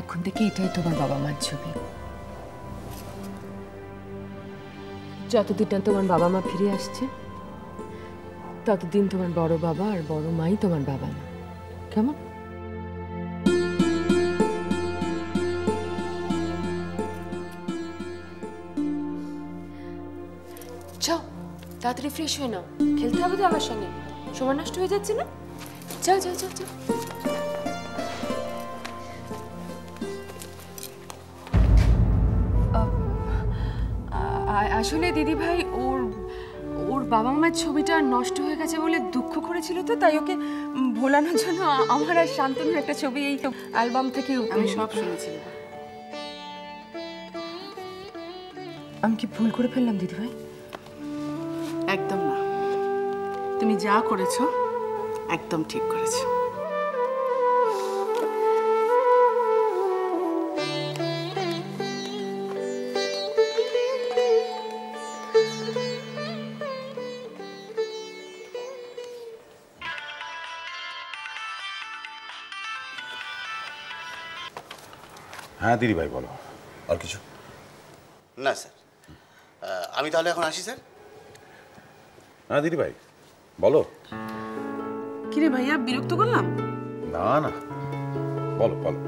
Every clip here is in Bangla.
এখন থেকে এটাই তোমার বাবা মার ছবি। যতদিন না তোমার বাবা মা ফিরে আসছে ততদিন তোমার বড় বাবা আর বড় মাই তোমার বাবা মা। কেমন? যাও তাড়াতাড়ি ফ্রেশ হয়ে নাও, খেলতে হবে তো আমার সঙ্গে, সময় নষ্ট হয়ে যাচ্ছে না। যাও যাও যাও যাও। আসলে দিদি ভাই ওর বাবা মায়ের ছবিটা নষ্ট হয়ে গেছে বলে দুঃখ করেছিল, তো তাই ওকে ভোলানোর জন্য আমার আর শান্তনুর একটা ছবি এই তো অ্যালবাম থেকে আমি সব শুনেছি। আমি কি ভুল করে ফেললাম দিদি ভাই? একদম না, তুমি যা করেছো একদম ঠিক করেছো। হ্যাঁ দিদি ভাই বলো। আর কিছু না স্যার, আমি তাহলে এখন আসি স্যার। হ্যাঁ দিদি ভাই বলো। কিরে ভাইয়া, বিরক্ত করলাম? না না বলো বলো।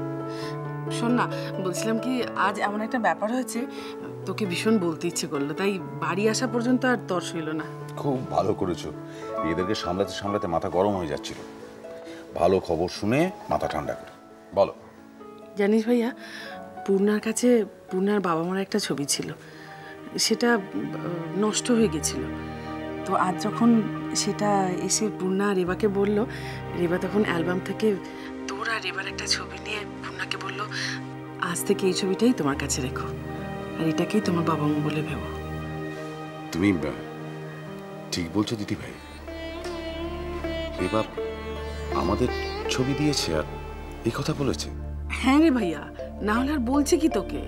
শোন না, বলছিলাম কি আজ এমন একটা ব্যাপার হয়েছে তোকে ভীষণ বলতে ইচ্ছে করলো, তাই বাড়ি আসা পর্যন্ত আর তর্স হইল না। খুব ভালো করেছো, এদেরকে সামলাতে সামলাতে মাথা গরম হয়ে যাচ্ছিল। ভালো খবর শুনে মাথা ঠান্ডা করে বলো। জানিস ভাইয়া, পূর্ণার কাছে পূর্ণার বাবা মার একটা ছবি ছিল, সেটা নষ্ট হয়ে গেছিল। তো আজ যখন সেটা এসে পূর্ণা রেবাকে বলল, রেবা তখন অ্যালবাম থেকে তোর আর রেবার একটা ছবি নিয়ে পূর্ণাকে বলল, আজ থেকে এই ছবিটাই তোমার কাছে রেখো, আর এটাকেই তোমার বাবা মা বলে ভেবো। তুমি ঠিক বলছো দিদি ভাই, রেবা আমাদের ছবি দিয়েছে আর এই কথা বলেছে। হ্যাঁ রে ভাইয়া, না হলে আর বলছে কি তোকে?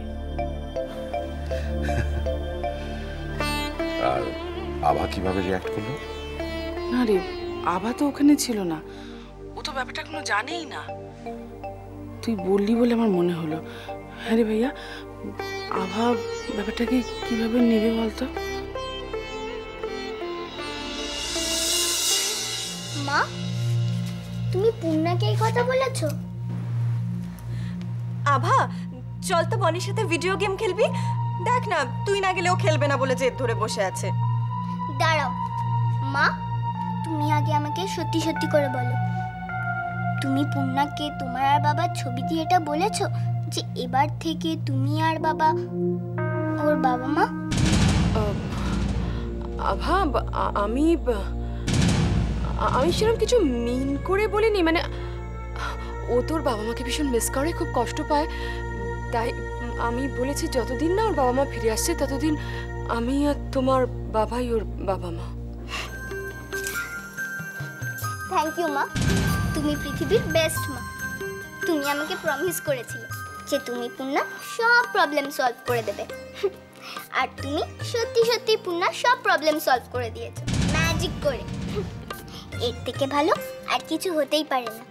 আর আভা কিভাবে রিঅ্যাক্ট করলো? না রে, আভা তো ওখানে ছিল না, ও তো ব্যাপারটা কোনো জানেই না। তুই বললি বলে আমার মনে হলো। হ্যাঁ রে ভাইয়া, আভা ব্যাপারটাকে কিভাবে নেবে বলতো? মা, তুমি পূর্ণাকে এই কথা বলেছো? আভা, চল তো বনির সাথে ভিডিও গেম খেলবি। দেখ না, তুই না গেলেও খেলবে না বলে জেদ ধরে বসে আছে। দাঁড়াও মা, তুমি আগে আমাকে সত্যি সত্যি করে বলো, তুমি পূর্ণাকে তোমার আর বাবার ছবি দিয়ে এটা বলেছো যে এবার থেকে তুমি আর বাবা ওর বাবা মা? আভা, আমি সেরকম কিছু মিন করে বলিনি, মানে ও তোর বাবা মাকে ভীষণ মিস করে, খুব কষ্ট পায়, তাই আমি বলেছি যতদিন না ওর বাবা মা ফিরে আসছে ততদিন আমি আর তোমার বাবাই ওর বাবা মা। থ্যাংক ইউ মা, তুমি পৃথিবীর বেস্ট মা। তুমি আমাকে প্রমিস করেছিলে যে তুমি পূর্ণা সব প্রবলেম সলভ করে দেবে, আর তুমি সত্যি সত্যি পূর্ণা সব প্রবলেম সলভ করে দিয়েছো ম্যাজিক করে। এর থেকে ভালো আর কিছু হতেই পারে না।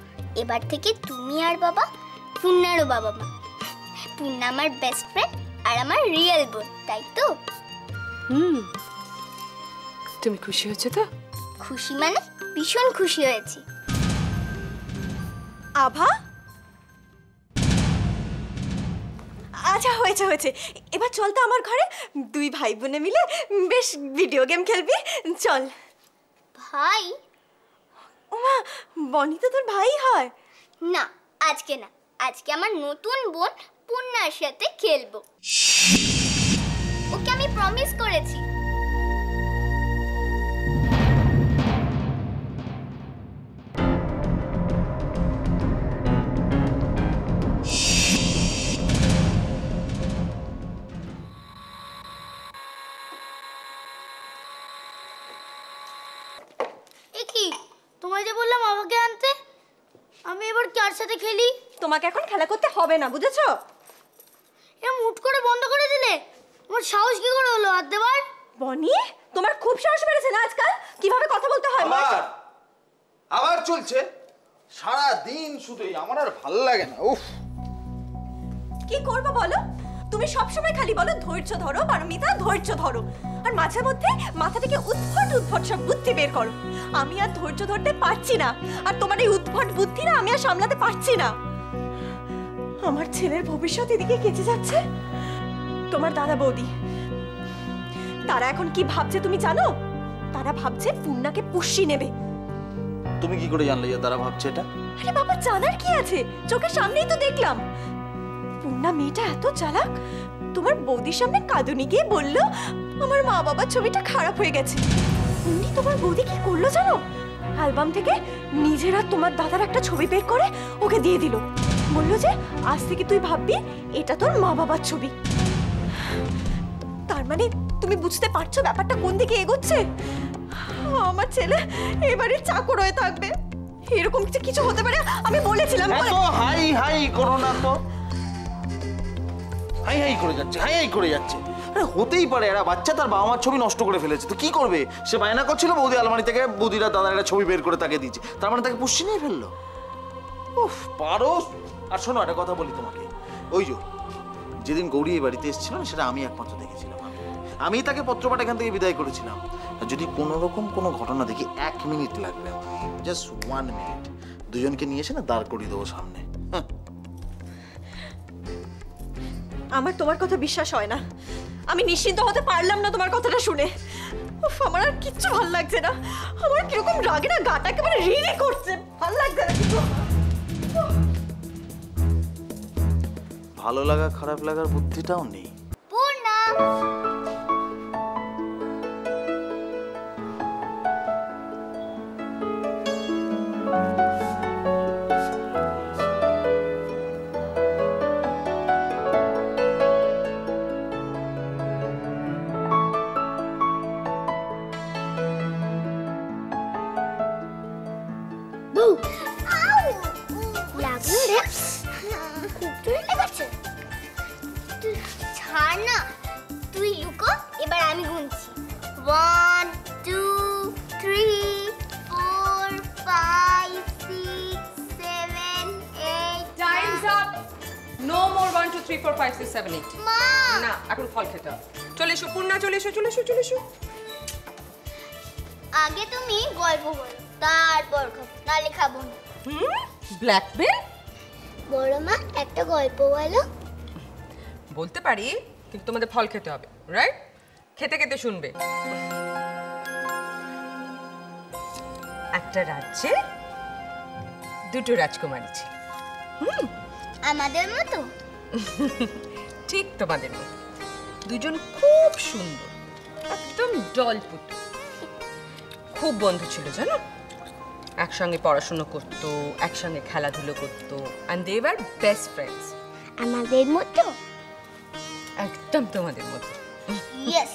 এবার থেকে তুমি আর বাবা পূর্ণারও বাবা মা। পূর্ণা আমার বেস্ট ফ্রেন্ড আর আমার রিয়েল বোন, তাই তো? তুমি খুশি হয়েছো তো? খুশি মানে ভীষণ খুশি হয়েছি। আভা, আচ্ছা হয়েছে হয়েছে, এবার চল তো আমার ঘরে, দুই ভাই বোনে মিলে বেশ ভিডিও গেম খেলবি। চল। ভাই? ওমা, বনি তো তোর ভাই হয়। না, আজকে না, আজকে আমার নতুন বোন পূর্ণার সাথে খেলবো। ওকে আমি প্রমিস করেছি। তোমায় যে বললাম আমাকে আনতে, আমি এবার কার সাথে খেলি? তোমাকে এখন খেলা করতে হবে না, বুঝেছো? এ মুট করে বন্ধ করে দিলে, তোমার সাহস কি করে হলো হাত দেবার? বনি, তোমার খুব সাহস বেড়েছে না আজকাল, কিভাবে কথা বলতে হয়। আবার চলছে সারা দিন শুধুই, আমার আর ভালো লাগে না। উফ, কি করবো বলো? তুমি সবসময় খালি বলো ধৈর্য ধরো পারমিতা, ধৈর্য ধরো, আর মাঝে মধ্যে মাথা থেকে উদ্ভট উদ্ভট সব বুদ্ধি বের করো। আমি আর ধৈর্য ধরতে পারছি না, আর তোমার এই উদ্ভট বুদ্ধি না আমি আর সামলাতে পারছি না। আমার ছেলের ভবিষ্যৎ এদিকে কেচে যাচ্ছে। তোমার দাদা বৌদি তারা এখন কি ভাবছে তুমি জানো? তারা ভাবছে পূর্ণাকে পুষ্যি নেবে। তুমি কি করে জানলে যে তারা ভাবছে এটা? আরে বাবা, জানার কি আছে, চোখের সামনেই তো দেখলাম। পূর্ণা মেয়েটা এত চালাক, তোমার বৌদির সামনে কাঁদুনি গিয়ে বললো আমার মা বাবার ছবিটা খারাপ হয়ে গেছে। উনি তোমার বৌদি কি করলো জানো? অ্যালবাম থেকে নিজের আর তোমার দাদার একটা ছবি বের করে ওকে দিয়ে দিল। বললো যে আজ থেকে তুই ভাববি এটা তোর মা বাবার ছবি। তার মানে তুমি বুঝতে পারছো ব্যাপারটা কোন দিকে এগোচ্ছে? আমার ছেলে এবারে চাকর হয়ে থাকবে, এরকম কিছু হতে পারে আমি বলেছিলাম। এত হাই হাই করো না তো, হাই হাই করে যাচ্ছে, হাই হাই করে যাচ্ছে। আরে হতেই পারে, এরা বাচ্চা তার বাবা মার ছবি নষ্ট করে ফেলেছে, তো কি করবে? সে বায়না করছিল বৌদি আলমারি থেকে বৌদিরা দাদার একটা ছবি বের করে তাকে দিয়েছে, তার মানে তাকে পুষ্টি নিয়ে ফেললো। উফ পারো। আর শোনো একটা কথা বলি তোমাকে, ওই যে যেদিন গৌরী এই বাড়িতে এসেছিল না, সেটা আমি একমাত্র দেখেছিলাম। আমি তাকে পত্রপাঠ এখান থেকে বিদায় করেছিলাম। আর যদি কোনো রকম কোনো ঘটনা দেখি 1 মিনিট লাগবে, জাস্ট 1 মিনিট, দুজনকে নিয়ে এসে না দাঁড় করিয়ে দেবো সামনে। আমার তোমার কথা বিশ্বাস হয় না, আমি নিশ্চিন্ত হতে পারলাম না তোমার কথাটা শুনে। উফ, আমার আর কিচ্ছু ভালো লাগছে না, আমার কিরকম রাগে না গাটা একেবারে রিরি করছে, ভালো লাগছে না কিছু। ভালো লাগা খারাপ লাগার বুদ্ধিটাও নেই। পূর্ণা, বউ লাগলো রে, খুব জোরে লেগেছে। ছাড় না, তুই লুকো, এবার আমি গুনছি। 1 2 3 4 5 6 7 8 টাইমস আপ। No more 1 2 3 4 5 6 7 8। মা, না, এখন ফল খেতে হবে। চলে এসো পূর্ণা, চলে এসো, চলে এসো, চলে এসো। আগে তুমি গল্প বলো, তারপর খাবো, নালে খাবো না। ব্ল্যাক বেল বড় মা, একটা গল্প বলো। বলতে পারি, কিন্তু তোমাদের ফল খেতে হবে, রাইট? খেতে খেতে শুনবে। একটা রাজ্যে 2টো রাজকুমারী ছিল। আমাদের মতো? ঠিক তোমাদের মতো। দুজন খুব সুন্দর, একদম ডলপুটো, খুব বন্ধু ছিল জানো। একসঙ্গে পড়াশোনা করতো, একসঙ্গে খেলাধুলো করতো, and they were best friends. আমাদের মতো? একদম তোমাদের মতো। ইয়েস,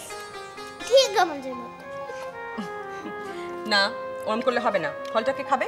ঠিক আমাদের মতো। না, ওরম করলে হবে না। ফলটাকে খাবে?